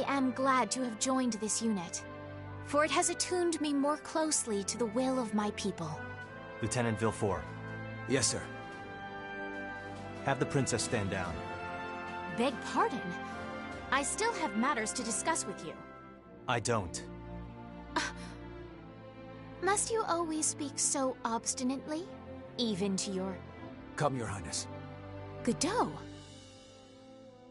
I am glad to have joined this unit, for it has attuned me more closely to the will of my people. Lieutenant Villefort. Yes, sir. Have the princess stand down. Beg pardon? I still have matters to discuss with you. I don't. Must you always speak so obstinately? Even to your... Come, Your Highness. Godot.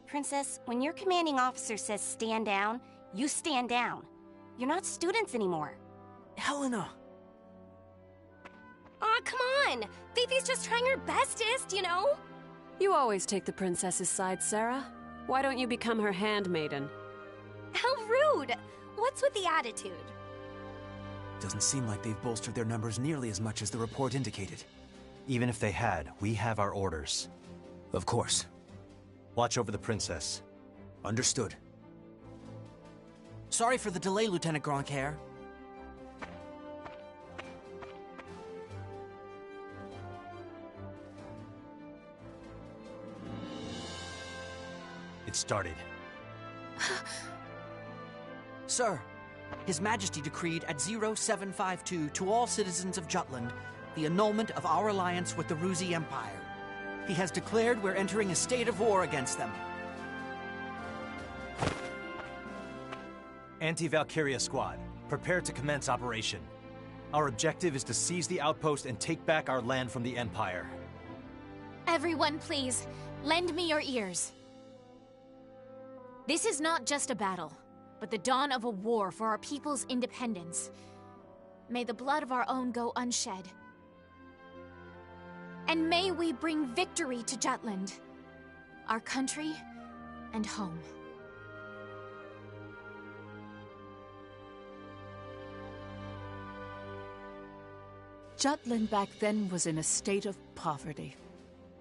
Princess, when your commanding officer says stand down, you stand down. You're not students anymore. Helena! Aw, come on! Fifi's just trying her bestest, you know? You always take the princess's side, Sarah. Why don't you become her handmaiden? How rude! What's with the attitude? Doesn't seem like they've bolstered their numbers nearly as much as the report indicated. Even if they had, we have our orders. Of course. Watch over the princess. Understood. Sorry for the delay, Lieutenant Grandcaire. It started. Sir, His Majesty decreed at 0752 to all citizens of Jutland the annulment of our alliance with the Ruzi Empire. He has declared we're entering a state of war against them. Anti-Valkyria squad, prepare to commence operation. Our objective is to seize the outpost and take back our land from the Empire. Everyone, please, lend me your ears. This is not just a battle, but the dawn of a war for our people's independence. May the blood of our own go unshed. And may we bring victory to Jutland, our country and home. Jutland back then was in a state of poverty.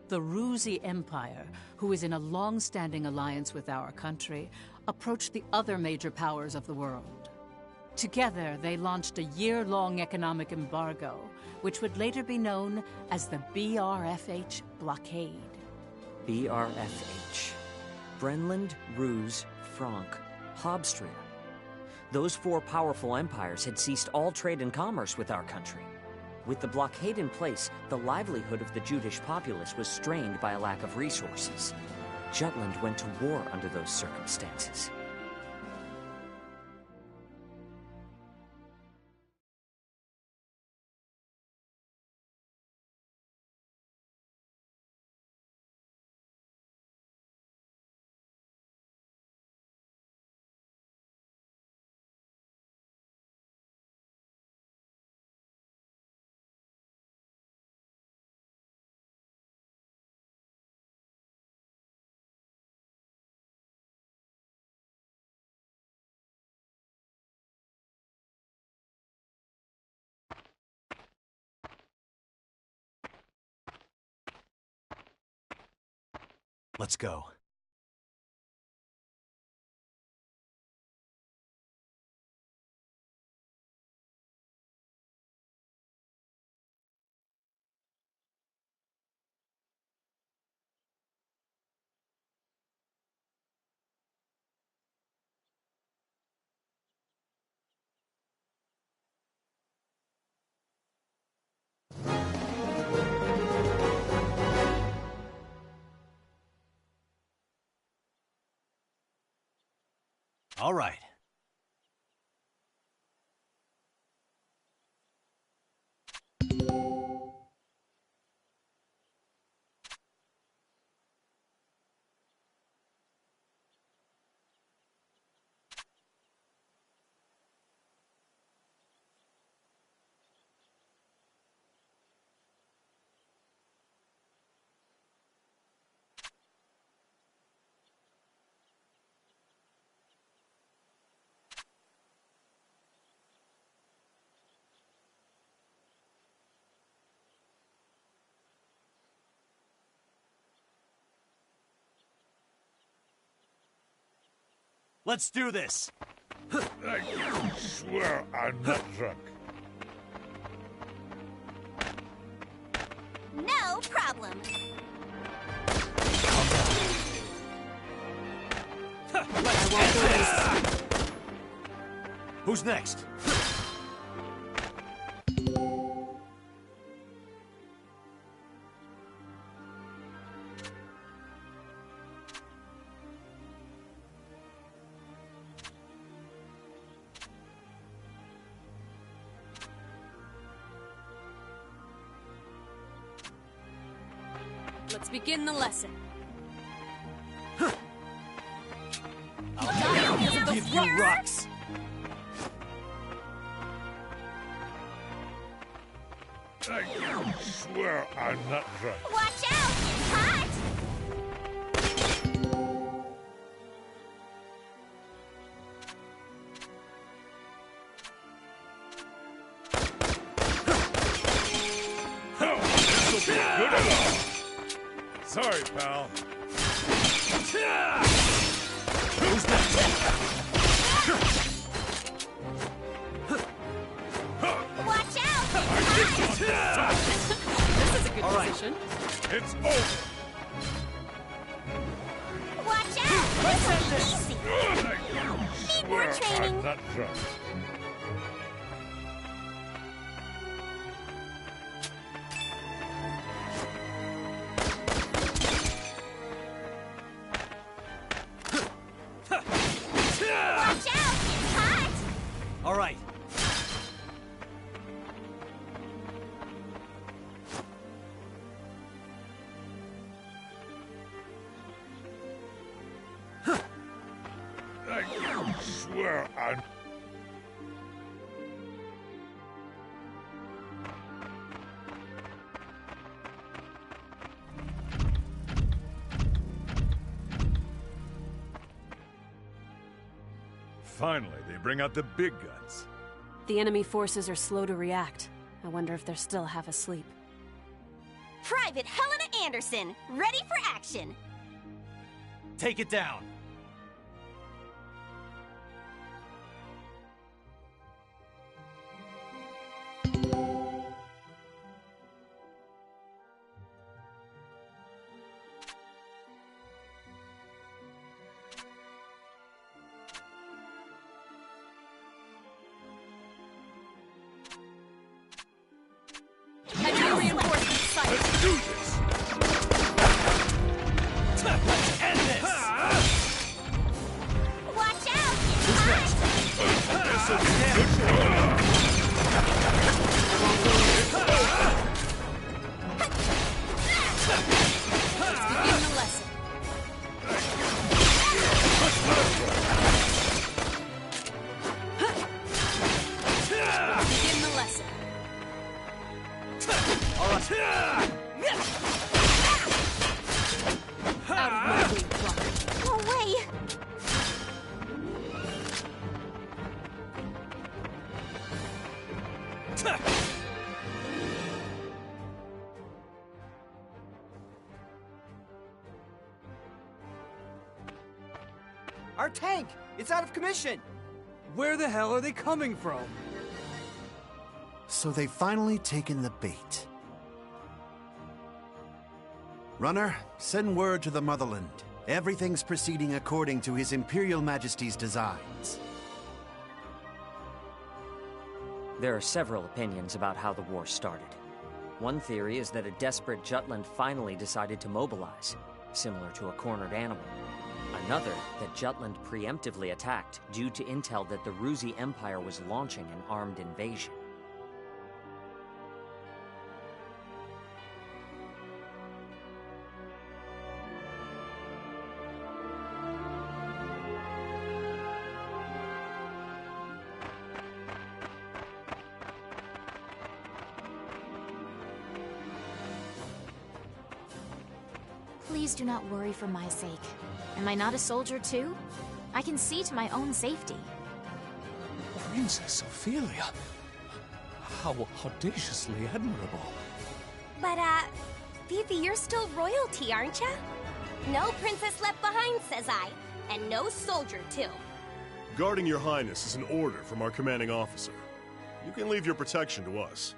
The Ruzi Empire, who is in a long-standing alliance with our country, approached the other major powers of the world. Together, they launched a year-long economic embargo, which would later be known as the BRFH blockade. BRFH. Brenland, Ruse, Frank, Hobstria. Those four powerful empires had ceased all trade and commerce with our country. With the blockade in place, the livelihood of the Judish populace was strained by a lack of resources. Jutland went to war under those circumstances. Let's go. All right. Let's do this! I swear I'm not drunk. No problem. I won't do this. Who's next? Let's begin the lesson. I'll give you rocks! I swear I'm not drunk. Watch out! It's hot! Oh, this'll be good enough. Sorry, pal. Who's next? Watch out! This is a good All right. position. It's over. Watch out! Let's end this! Easy! Need more training. I'm not drunk. Watch out! It's hot! All right. I swear I'm... Finally, they bring out the big guns. The enemy forces are slow to react. I wonder if they're still half asleep. Private Helena Anderson, ready for action. Take it down. Enemy reinforcements sighted. Let's do this! Let's end this! Watch out! It's hot! This'll be good enough. Let's begin the lesson. Begin the lesson. All right. Out of my way, Rock. No way! Our tank! It's out of commission! Where the hell are they coming from? So they've finally taken the bait. Runner, send word to the Motherland. Everything's proceeding according to His Imperial Majesty's designs. There are several opinions about how the war started. One theory is that a desperate Jutland finally decided to mobilize, similar to a cornered animal. Another, that Jutland preemptively attacked due to intel that the Ruzi Empire was launching an armed invasion. Please do not worry for my sake. Am I not a soldier too? I can see to my own safety. Princess Ophelia. How audaciously admirable. But, Fifi, you're still royalty, aren't ya? No princess left behind, says I. And no soldier, too. Guarding your highness is an order from our commanding officer. You can leave your protection to us.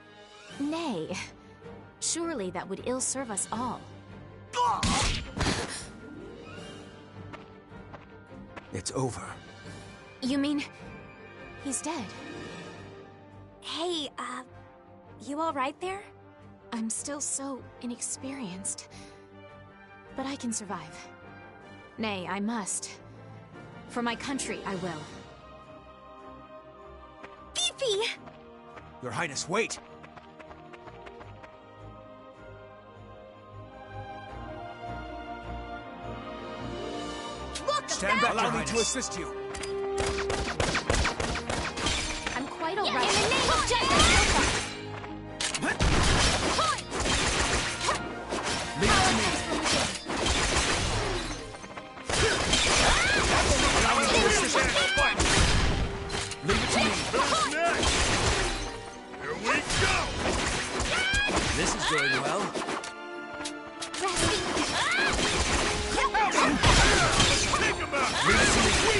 Nay. Surely that would ill serve us all. It's over. You mean... He's dead. Hey, you alright there? I'm still so inexperienced. But I can survive. Nay, I must. For my country, I will. Fifi! Your Highness, wait! Look, Stand back, allow me to assist you. I'm quite alright. In the name of justice! Leave it to me. Allow me to assist you. Leave it to me. Who's next? Here we go! This is going well. Think about it! Leave it to me.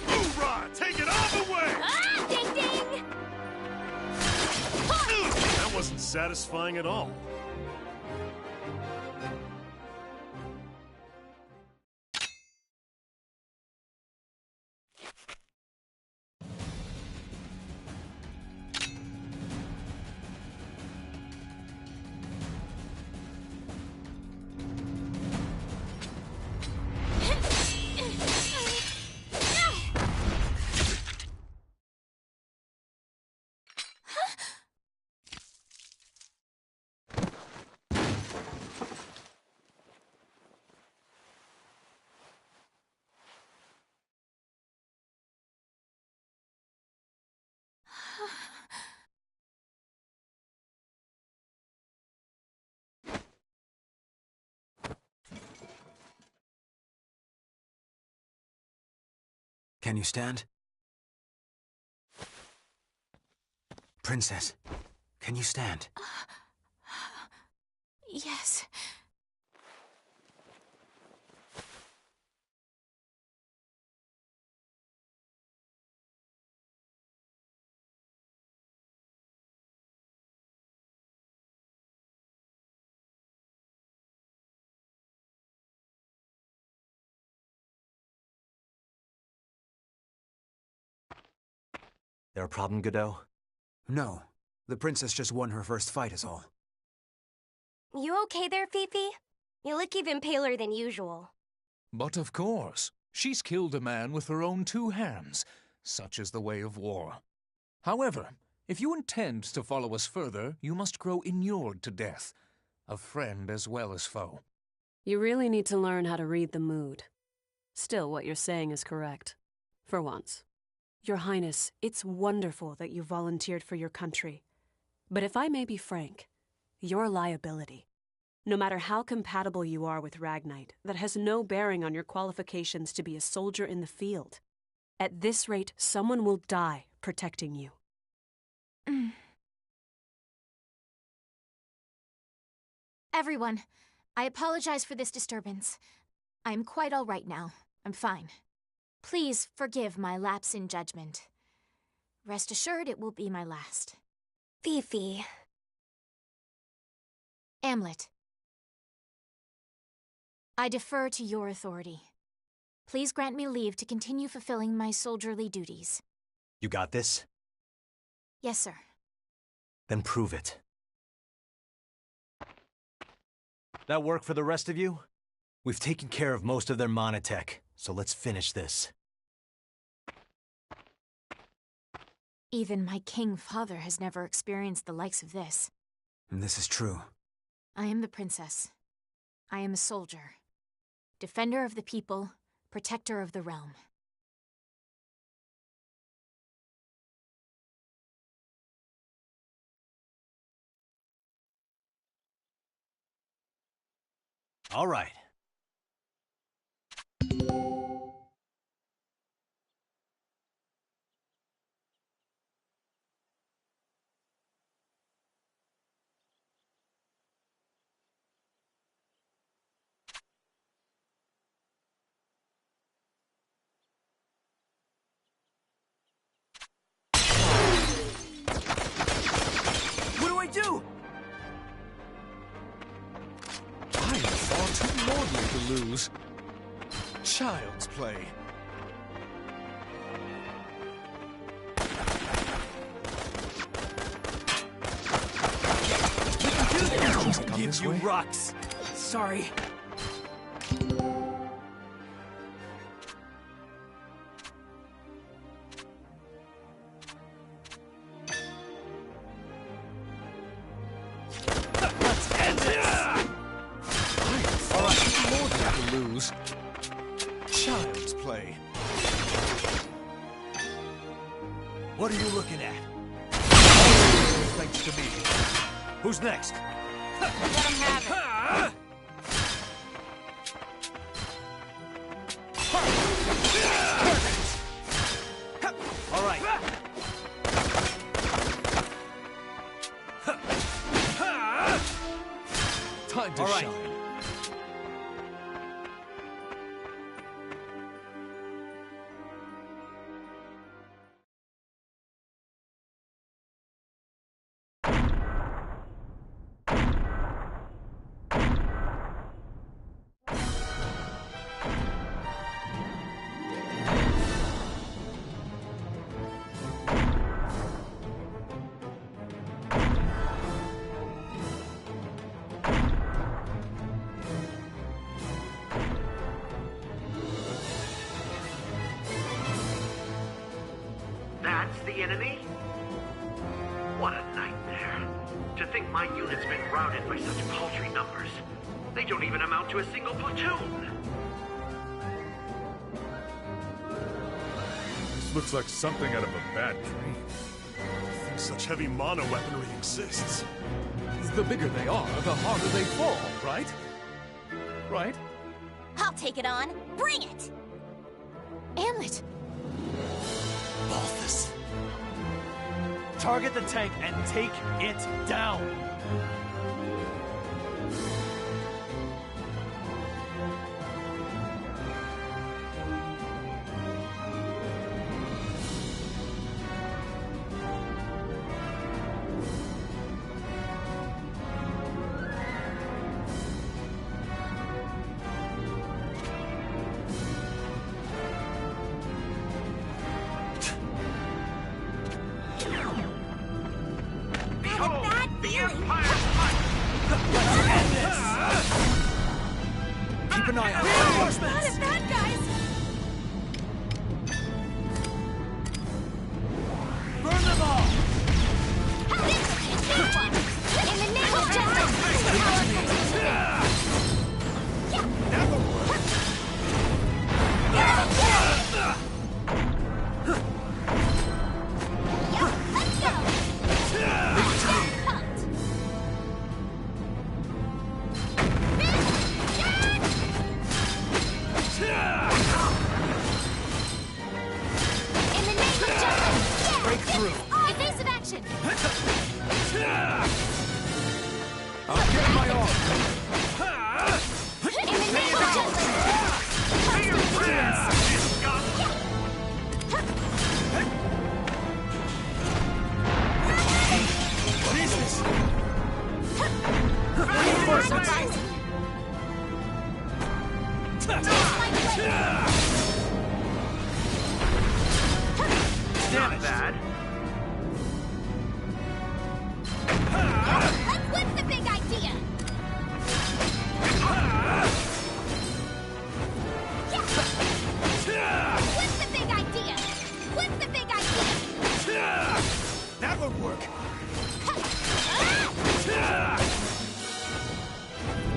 Hoorah! Take it all the way! Ding ding! That wasn't satisfying at all. Can you stand? Princess, can you stand? Yes. There a problem, Godot? No. The princess just won her first fight is all. You okay there, Fifi? You look even paler than usual. But of course, she's killed a man with her own 2 hands. Such is the way of war. However, if you intend to follow us further, you must grow inured to death. A friend as well as foe. You really need to learn how to read the mood. Still, what you're saying is correct. For once. Your Highness, it's wonderful that you volunteered for your country. But if I may be frank, you're a liability. No matter how compatible you are with Ragnite, that has no bearing on your qualifications to be a soldier in the field. At this rate, someone will die protecting you. Everyone, I apologize for this disturbance. I am quite all right now. I'm fine. Please forgive my lapse in judgment. Rest assured it will be my last. Fifi. Amlet. I defer to your authority. Please grant me leave to continue fulfilling my soldierly duties. You got this? Yes, sir. Then prove it. That work for the rest of you? We've taken care of most of their monotech, so let's finish this. Even my king father has never experienced the likes of this. This is true. I am the princess. I am a soldier. Defender of the people, protector of the realm. All right. What do I do? I am far too lordly to lose. Child's play. this you way? rocks! Sorry. Let's end this! All right, more than to lose. Child's play. What are you looking at? Thanks to me. Who's next? Let him have it. All right. Time to All right. shine. That's the enemy? What a nightmare. To think my unit's been routed by such paltry numbers. They don't even amount to a single platoon. This looks like something out of a bad dream. To think such heavy mono weaponry exists. The bigger they are, the harder they fall, right? Right? I'll take it on. Bring it! Amlet! Balthus. Target the tank and take it down. Keep an eye out. Not as bad, guys! Burn them all! In the name of justice, power comes to That will work. Let's go! Pumped! In the name of justice! Break through. Evasive action! I'll get my arm. In the name of justice! Constant vigilance! What is this? Reinforcements! Not bad. What's the big idea? What's the big idea? What's the big idea? That would work.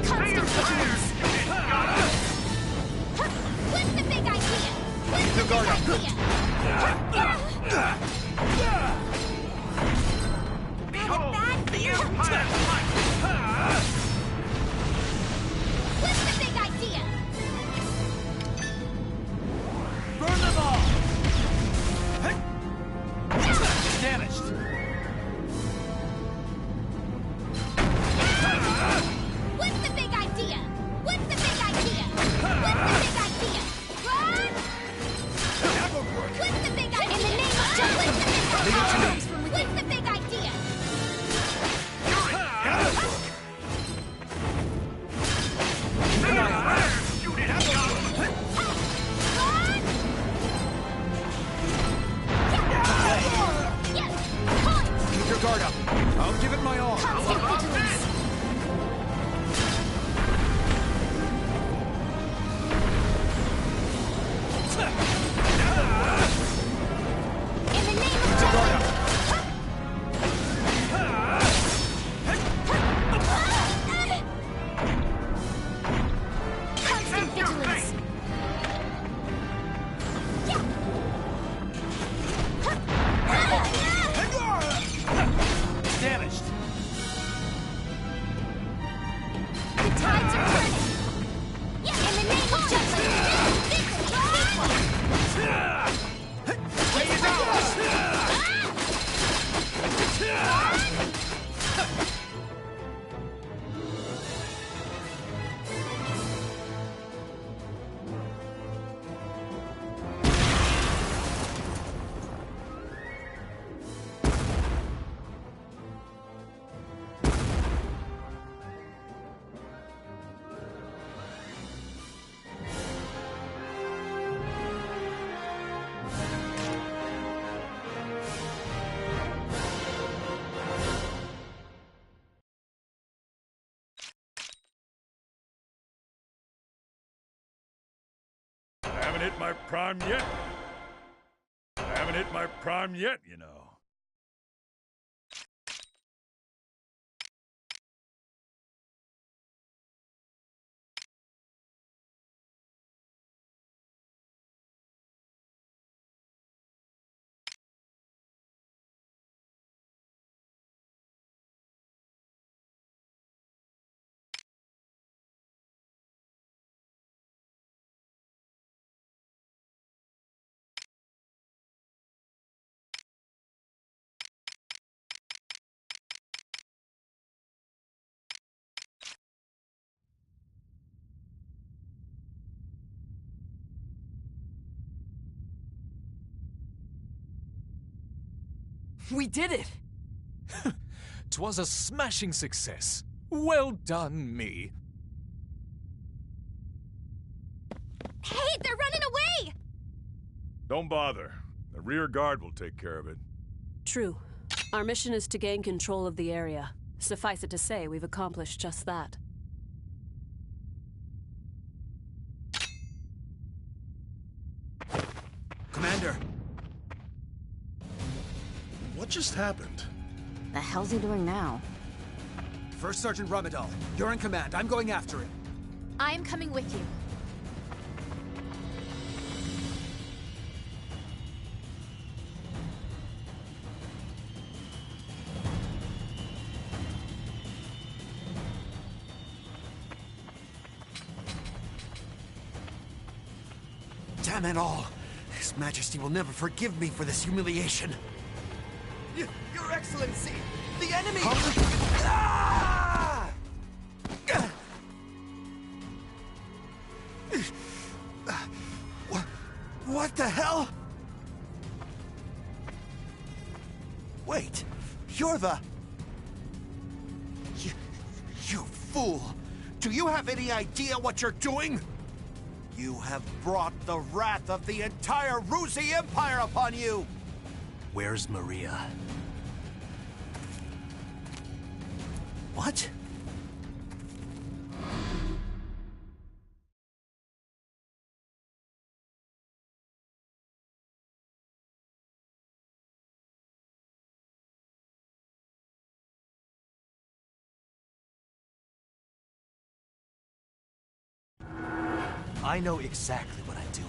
Constant vigilance! What's the big idea? What's the big idea? Behold, the Empire's might! What's the big idea? Burn them all! Damaged. What's the big idea? What's the big idea? What's the big idea? Run! That would work. What's the big idea? In the name of justice, what's the big idea? That would work. Shoot it out! Run! Yes! Point! Keep your guard up. I'll give it my all. Constant vigilance! hit my prime yet. I haven't hit my prime yet, you know. We did it! 'Twas a smashing success. Well done, me. Hey, they're running away! Don't bother. The rear guard will take care of it. True. Our mission is to gain control of the area. Suffice it to say, we've accomplished just that. Commander! What just happened? The hell's he doing now? First Sergeant Ramadal, you're in command. I'm going after him. I am coming with you. Damn it all! His Majesty will never forgive me for this humiliation. Your Excellency! The enemy! Ah! What the hell? Wait, you're the... You fool! Do you have any idea what you're doing? You have brought the wrath of the entire Ruzi Empire upon you! Where's Maria? What? I know exactly what I'm doing.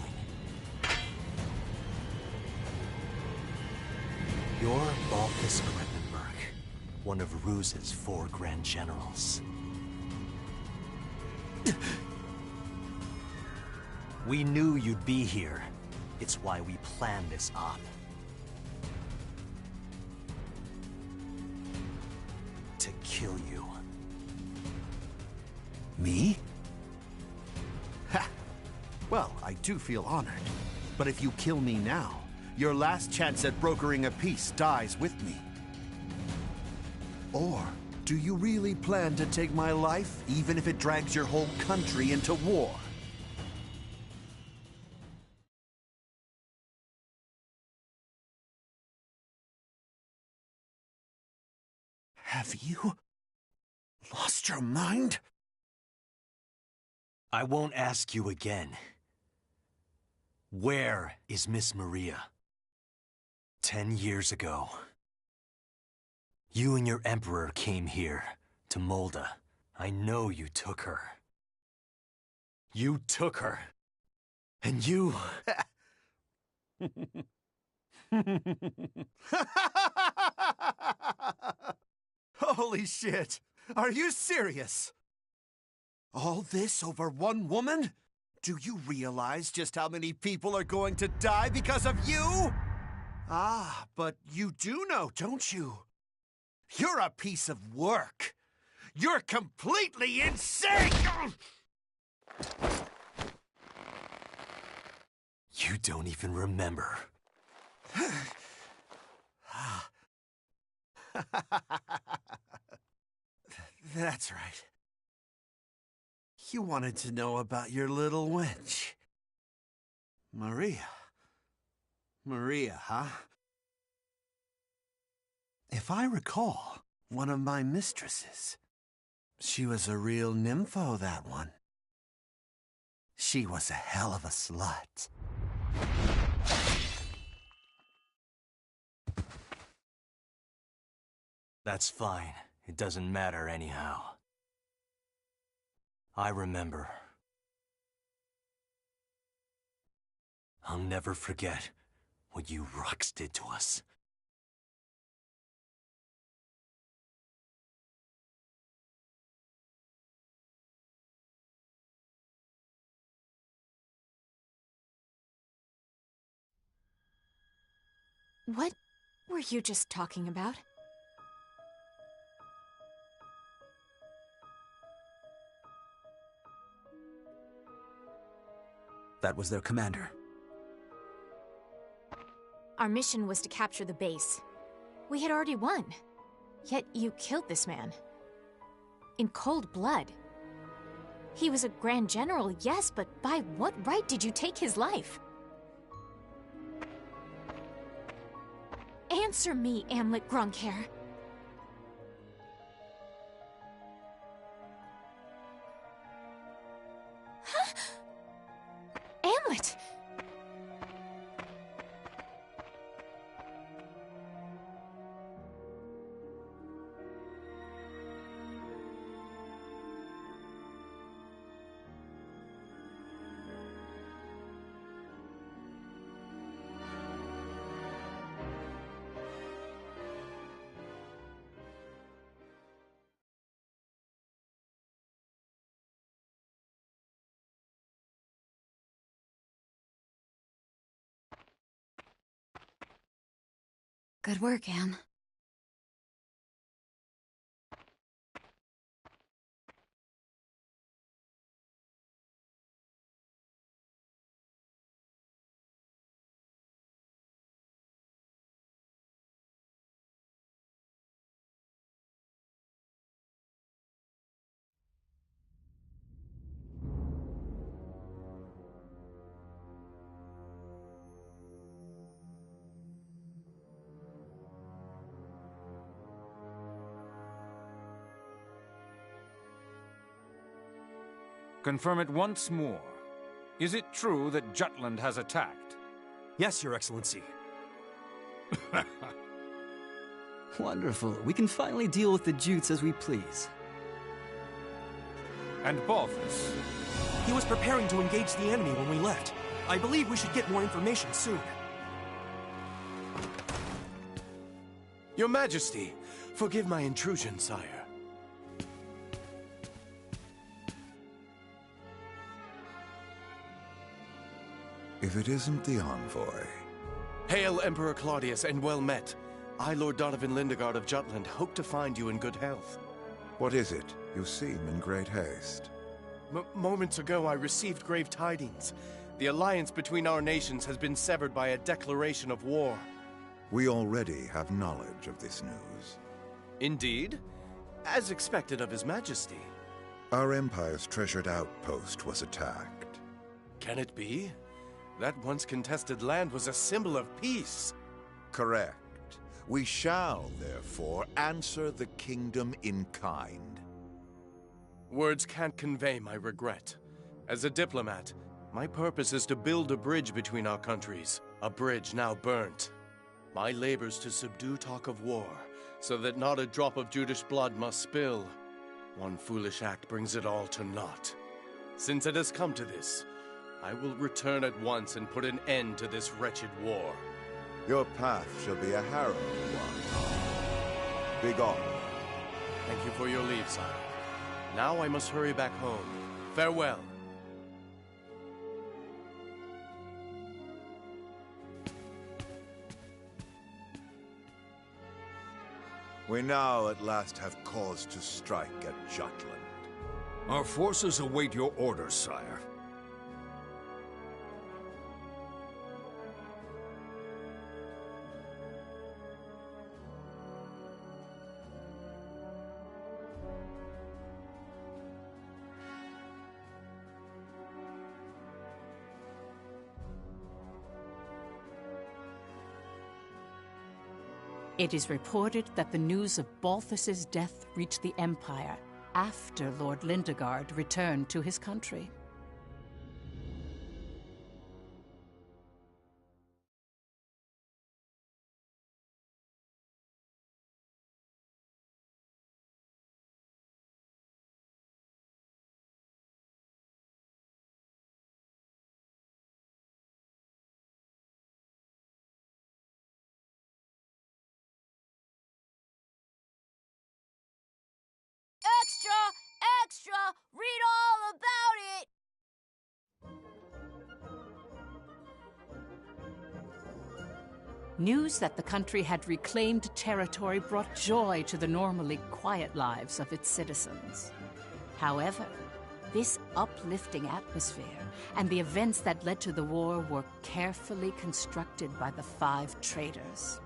You're Balthus Kremenberg, one of Ruz's 4 Grand Generals. We knew you'd be here. It's why we planned this op. To kill you. Me? Ha! Well, I do feel honored. But if you kill me now, your last chance at brokering a peace dies with me. Or do you really plan to take my life, even if it drags your whole country into war? Have you lost your mind? I won't ask you again. Where is Miss Maria? 10 years ago, you and your Emperor came here, to Molda. I know you took her. You took her. And you... Holy shit! Are you serious? All this over one woman? Do you realize just how many people are going to die because of you? Ah, but you do know, don't you? You're a piece of work. You're completely insane! You don't even remember. That's right. You wanted to know about your little wench. Maria. Maria, huh? If I recall, one of my mistresses. She was a real nympho, that one. She was a hell of a slut. That's fine. It doesn't matter anyhow. I remember. I'll never forget what you Rux did to us. What were you just talking about? That was their commander. Our mission was to capture the base. We had already won. Yet you killed this man. In cold blood. He was a Grand General, yes, but by what right did you take his life? Answer me, Amlet Gronkhair. Huh? Amlet! Good work, Am. Confirm it once more. Is it true that Jutland has attacked? Yes, Your Excellency. Wonderful. We can finally deal with the Jutes as we please. And Balthus? He was preparing to engage the enemy when we left. I believe we should get more information soon. Your Majesty, forgive my intrusion, sire. If it isn't the envoy. Hail, Emperor Claudius, and well met. I, Lord Donovan Lindegard of Jutland, hope to find you in good health. What is it? You seem in great haste. Moments ago, I received grave tidings. The alliance between our nations has been severed by a declaration of war. We already have knowledge of this news. Indeed? As expected of His Majesty. Our Empire's treasured outpost was attacked. Can it be? That once contested land was a symbol of peace. Correct. We shall, therefore, answer the kingdom in kind. Words can't convey my regret. As a diplomat, my purpose is to build a bridge between our countries, a bridge now burnt. My labors to subdue talk of war, so that not a drop of Judish blood must spill. One foolish act brings it all to naught. Since it has come to this, I will return at once and put an end to this wretched war. Your path shall be a harrowing one. Begone. Thank you for your leave, sire. Now I must hurry back home. Farewell. We now at last have cause to strike at Jutland. Our forces await your orders, sire. It is reported that the news of Balthus's death reached the Empire after Lord Lindegard returned to his country. read all about it! News that the country had reclaimed territory brought joy to the normally quiet lives of its citizens. However, this uplifting atmosphere and the events that led to the war were carefully constructed by the 5 traitors.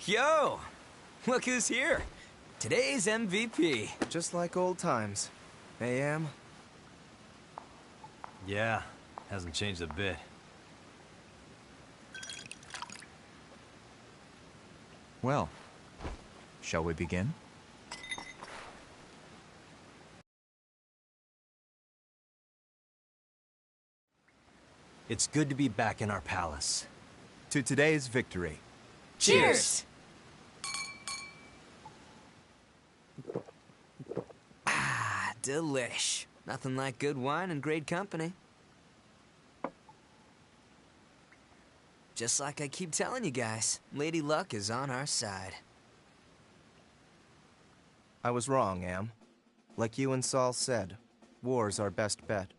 Yo! Look who's here! Today's MVP. Just like old times. AM? Yeah, hasn't changed a bit. Well, shall we begin? It's good to be back in our palace. To today's victory. Cheers! Delish. Nothing like good wine and great company. Just like I keep telling you guys, Lady Luck is on our side. I was wrong, Am. Like you and Saul said, war's our best bet.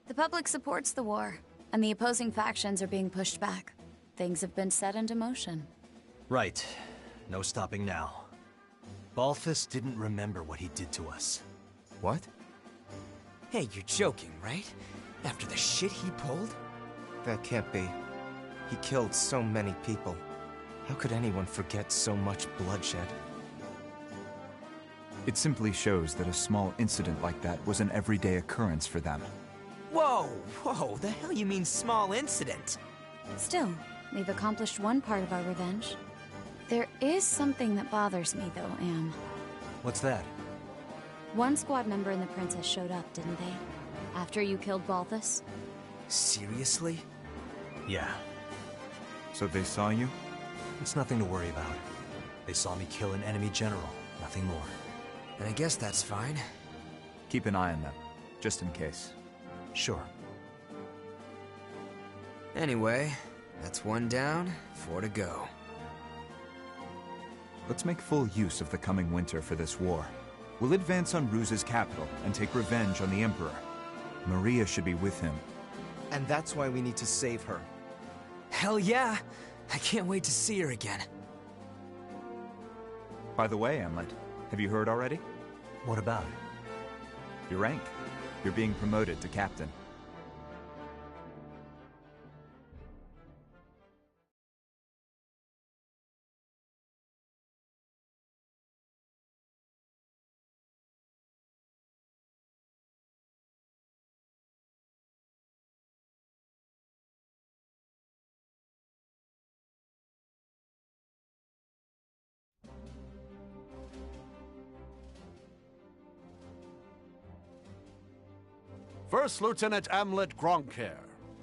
The public supports the war, and the opposing factions are being pushed back. Things have been set into motion. Right. No stopping now. Balthus didn't remember what he did to us. What? Hey, you're joking, right? After the shit he pulled? That can't be. He killed so many people. How could anyone forget so much bloodshed? It simply shows that a small incident like that was an everyday occurrence for them. Whoa, whoa, the hell you mean small incident? Still, we've accomplished one part of our revenge. There is something that bothers me, though, Am. What's that? One squad member and the princess showed up, didn't they? After you killed Balthus? Seriously? Yeah. So they saw you? It's nothing to worry about. They saw me kill an enemy general, nothing more. And I guess that's fine. Keep an eye on them, just in case. Sure. Anyway, that's 1 down, 4 to go. Let's make full use of the coming winter for this war. We'll advance on Ruse's capital and take revenge on the Emperor. Maria should be with him. And that's why we need to save her. Hell yeah! I can't wait to see her again. By the way, Amlet, have you heard already? What about? Your rank. You're being promoted to captain. First Lieutenant Amlet Gronkair,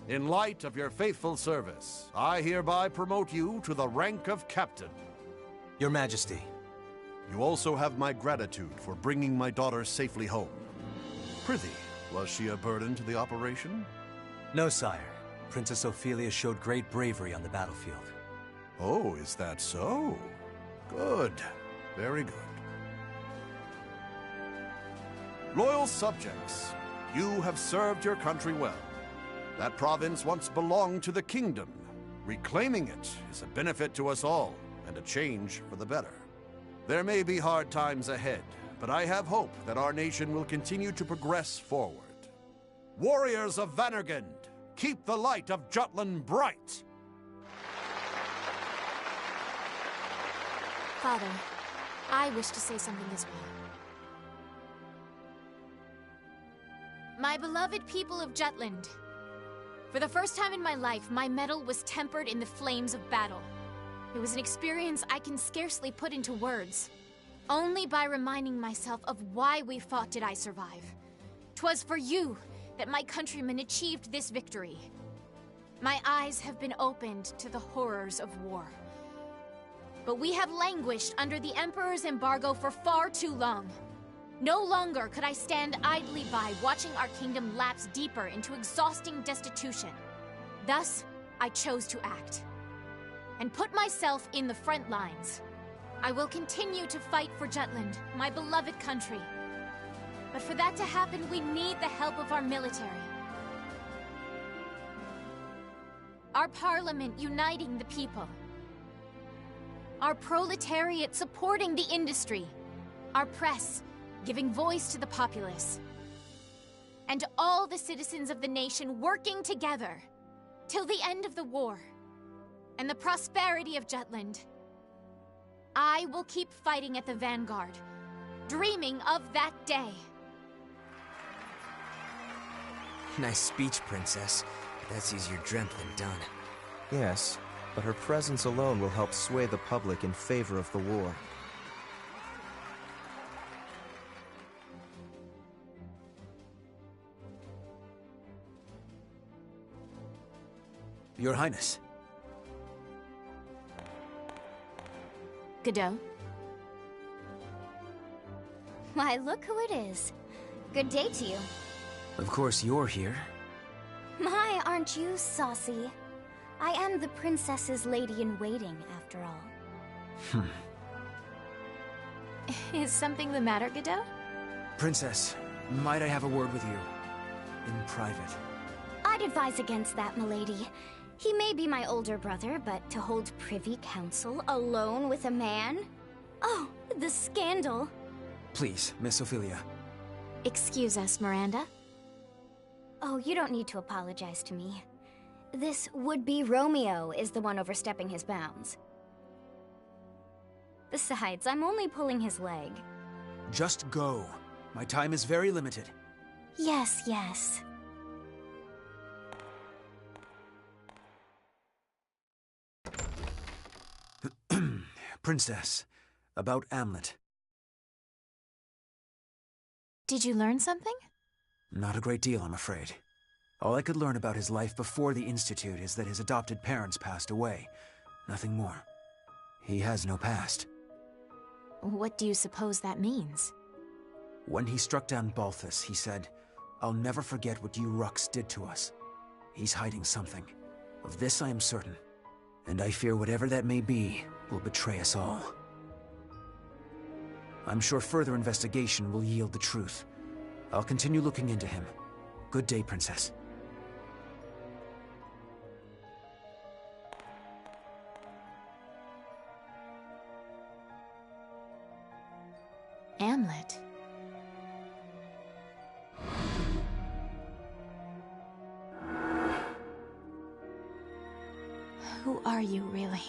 in light of your faithful service, I hereby promote you to the rank of Captain. Your Majesty. You also have my gratitude for bringing my daughter safely home. Prithee, was she a burden to the operation? No, sire. Princess Ophelia showed great bravery on the battlefield. Oh, is that so? Good. Very good. Loyal subjects, you have served your country well. That province once belonged to the kingdom. Reclaiming it is a benefit to us all, and a change for the better. There may be hard times ahead, but I have hope that our nation will continue to progress forward. Warriors of Vanergand, keep the light of Jutland bright! Father, I wish to say something as well. My beloved people of Jutland, for the first time in my life, my mettle was tempered in the flames of battle. It was an experience I can scarcely put into words. Only by reminding myself of why we fought did I survive. 'Twas for you that my countrymen achieved this victory. My eyes have been opened to the horrors of war. But we have languished under the Emperor's embargo for far too long. No longer could I stand idly by watching our kingdom lapse deeper into exhausting destitution. Thus, I chose to act and put myself in the front lines. I will continue to fight for Jutland, my beloved country. But for that to happen, we need the help of our military. Our parliament uniting the people. Our proletariat supporting the industry. Our press giving voice to the populace. And all the citizens of the nation working together till the end of the war and the prosperity of Jutland. I will keep fighting at the vanguard, dreaming of that day. Nice speech, Princess. That's easier dreamt than done. Yes, but her presence alone will help sway the public in favor of the war. Your Highness. Godot? Why, look who it is. Good day to you. Of course you're here. My, aren't you saucy? I am the princess's lady-in-waiting, after all. Is something the matter, Godot? Princess, might I have a word with you? In private. I'd advise against that, milady. He may be my older brother, but to hold privy council alone with a man? Oh, the scandal. Please, Miss Ophelia. Excuse us, Miranda. Oh, you don't need to apologize to me. This would-be Romeo is the one overstepping his bounds. Besides, I'm only pulling his leg. Just go. My time is very limited. Yes, yes. Princess, about Amlet. Did you learn something? Not a great deal, I'm afraid. All I could learn about his life before the Institute is that his adopted parents passed away. Nothing more. He has no past. What do you suppose that means? When he struck down Balthus, he said, "I'll never forget what you Ruks did to us." He's hiding something. Of this I am certain. And I fear whatever that may be will betray us all. I'm sure further investigation will yield the truth. I'll continue looking into him. Good day, Princess. Amlet. Who are you, really?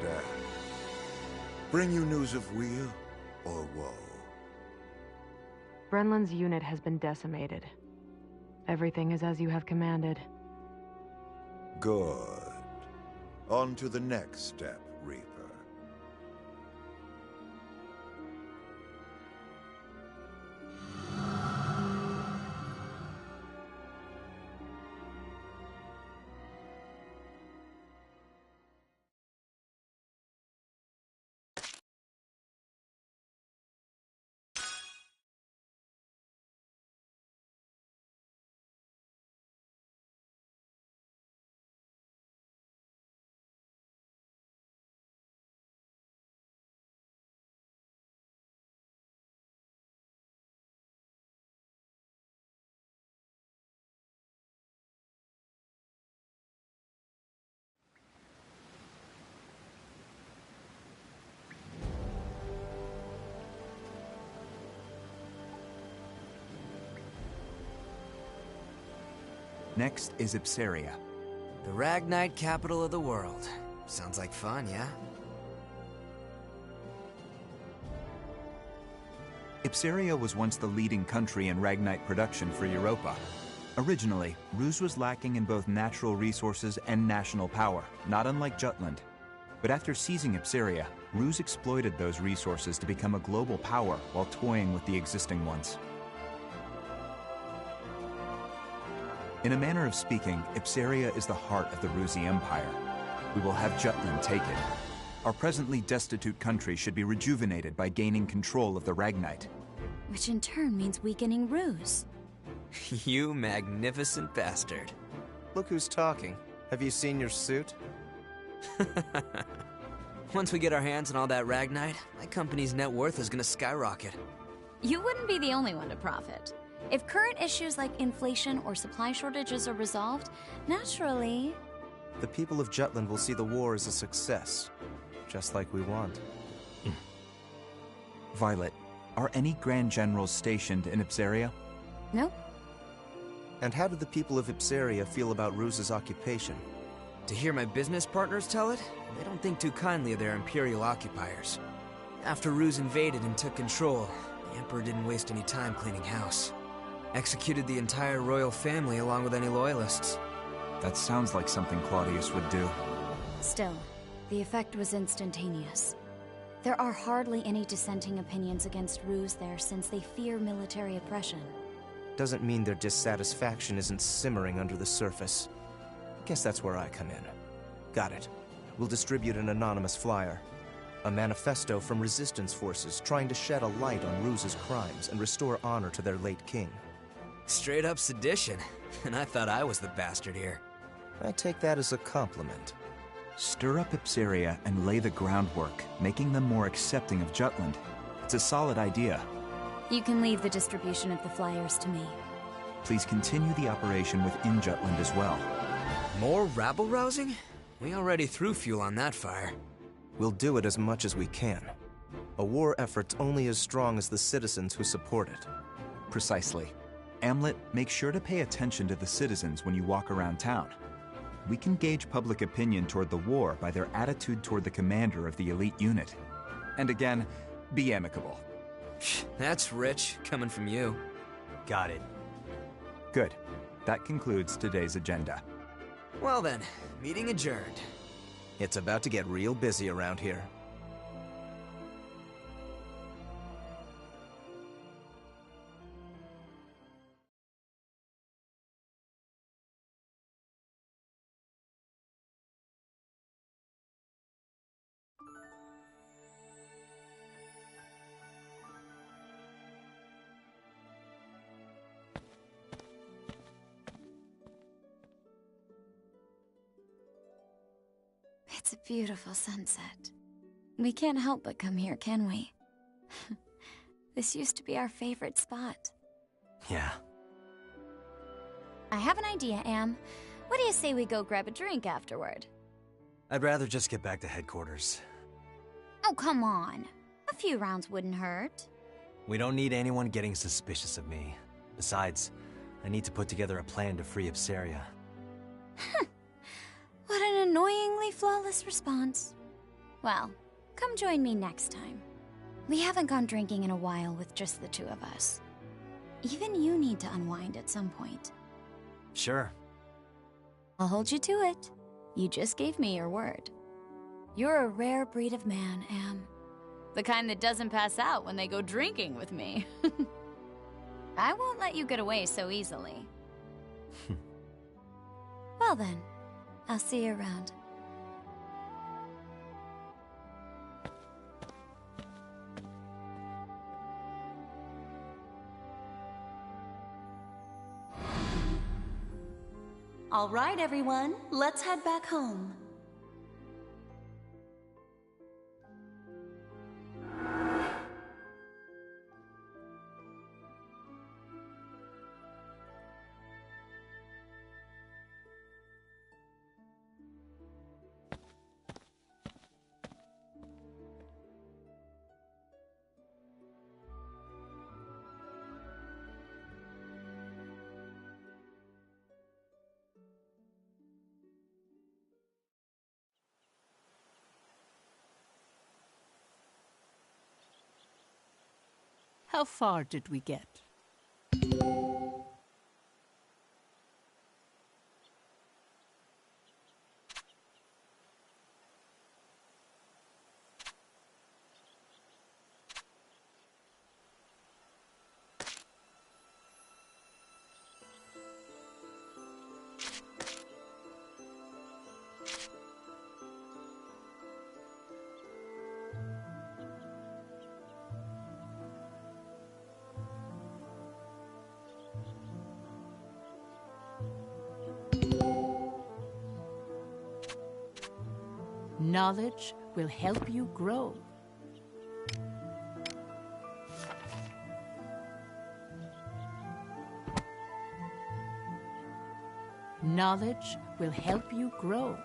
Dad, bring you news of weal or woe? Brenlin's unit has been decimated. Everything is as you have commanded. Good. On to the next step, Reaper. Next is Ipsaria. The Ragnite capital of the world. Sounds like fun, yeah? Ipsaria was once the leading country in Ragnite production for Europa. Originally, Ruse was lacking in both natural resources and national power, not unlike Jutland. But after seizing Ipsaria, Ruse exploited those resources to become a global power while toying with the existing ones. In a manner of speaking, Ipsaria is the heart of the Ruse Empire. We will have Jutland take it. Our presently destitute country should be rejuvenated by gaining control of the Ragnite. Which in turn means weakening Ruse. You magnificent bastard. Look who's talking. Have you seen your suit? Once we get our hands on all that Ragnite, my company's net worth is gonna skyrocket. You wouldn't be the only one to profit. If current issues like inflation or supply shortages are resolved, naturally... The people of Jutland will see the war as a success, just like we want. Violet, are any Grand Generals stationed in Ipsaria? Nope. And how do the people of Ipsaria feel about Ruse's occupation? To hear my business partners tell it, they don't think too kindly of their Imperial occupiers. After Ruse invaded and took control, the Emperor didn't waste any time cleaning house. Executed the entire royal family along with any loyalists. That sounds like something Claudius would do. Still, the effect was instantaneous. There are hardly any dissenting opinions against Ruse there since they fear military oppression. Doesn't mean their dissatisfaction isn't simmering under the surface. Guess that's where I come in. Got it. We'll distribute an anonymous flyer. A manifesto from resistance forces trying to shed a light on Ruse's crimes and restore honor to their late king. Straight up sedition. And I thought I was the bastard here. I take that as a compliment. Stir up Ipsaria and lay the groundwork, making them more accepting of Jutland. It's a solid idea. You can leave the distribution of the flyers to me. Please continue the operation within Jutland as well. More rabble-rousing? We already threw fuel on that fire. We'll do it as much as we can. A war effort's only as strong as the citizens who support it. Precisely. Amlet, make sure to pay attention to the citizens when you walk around town. We can gauge public opinion toward the war by their attitude toward the commander of the elite unit. And again, be amicable. That's rich, coming from you. Got it. Good. That concludes today's agenda. Well then, meeting adjourned. It's about to get real busy around here. It's a beautiful sunset. We can't help but come here, can we? This used to be our favorite spot. Yeah. I have an idea, Am. What do you say we go grab a drink afterward? I'd rather just get back to headquarters. Oh, come on. A few rounds wouldn't hurt. We don't need anyone getting suspicious of me. Besides, I need to put together a plan to free Ipsaria. What an annoyingly flawless response. Well, come join me next time. We haven't gone drinking in a while with just the two of us. Even you need to unwind at some point. Sure. I'll hold you to it. You just gave me your word. You're a rare breed of man, Am. The kind that doesn't pass out when they go drinking with me. I won't let you get away so easily. Well then, I'll see you around. All right, everyone, let's head back home. How far did we get? Knowledge will help you grow. Knowledge will help you grow.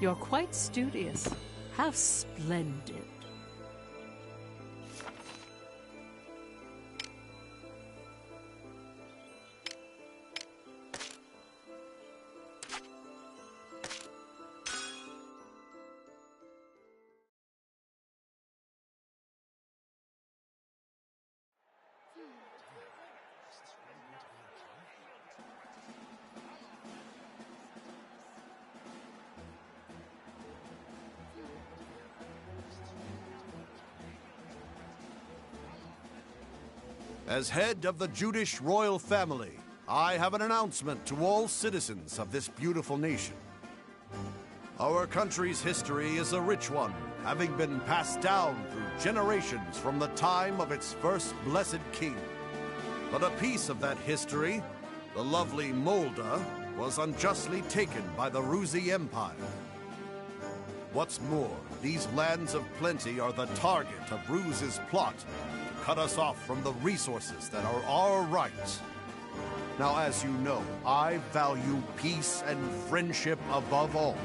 You're quite studious. How splendid. As head of the Judish royal family, I have an announcement to all citizens of this beautiful nation. Our country's history is a rich one, having been passed down through generations from the time of its first blessed king. But a piece of that history, the lovely Molda, was unjustly taken by the Ruzi Empire. What's more, these lands of plenty are the target of Ruz's plot to cut us off from the resources that are our rights. Now, as you know, I value peace and friendship above all.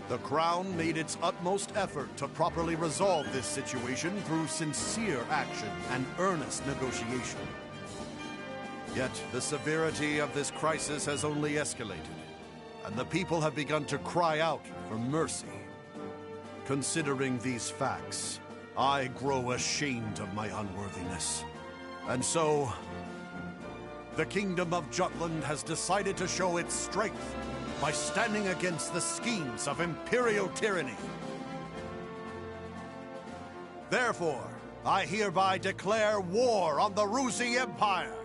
The Crown made its utmost effort to properly resolve this situation through sincere action and earnest negotiation. Yet, the severity of this crisis has only escalated, and the people have begun to cry out for mercy. Considering these facts, I grow ashamed of my unworthiness. And so, the Kingdom of Jutland has decided to show its strength by standing against the schemes of imperial tyranny. Therefore, I hereby declare war on the Ruzi Empire.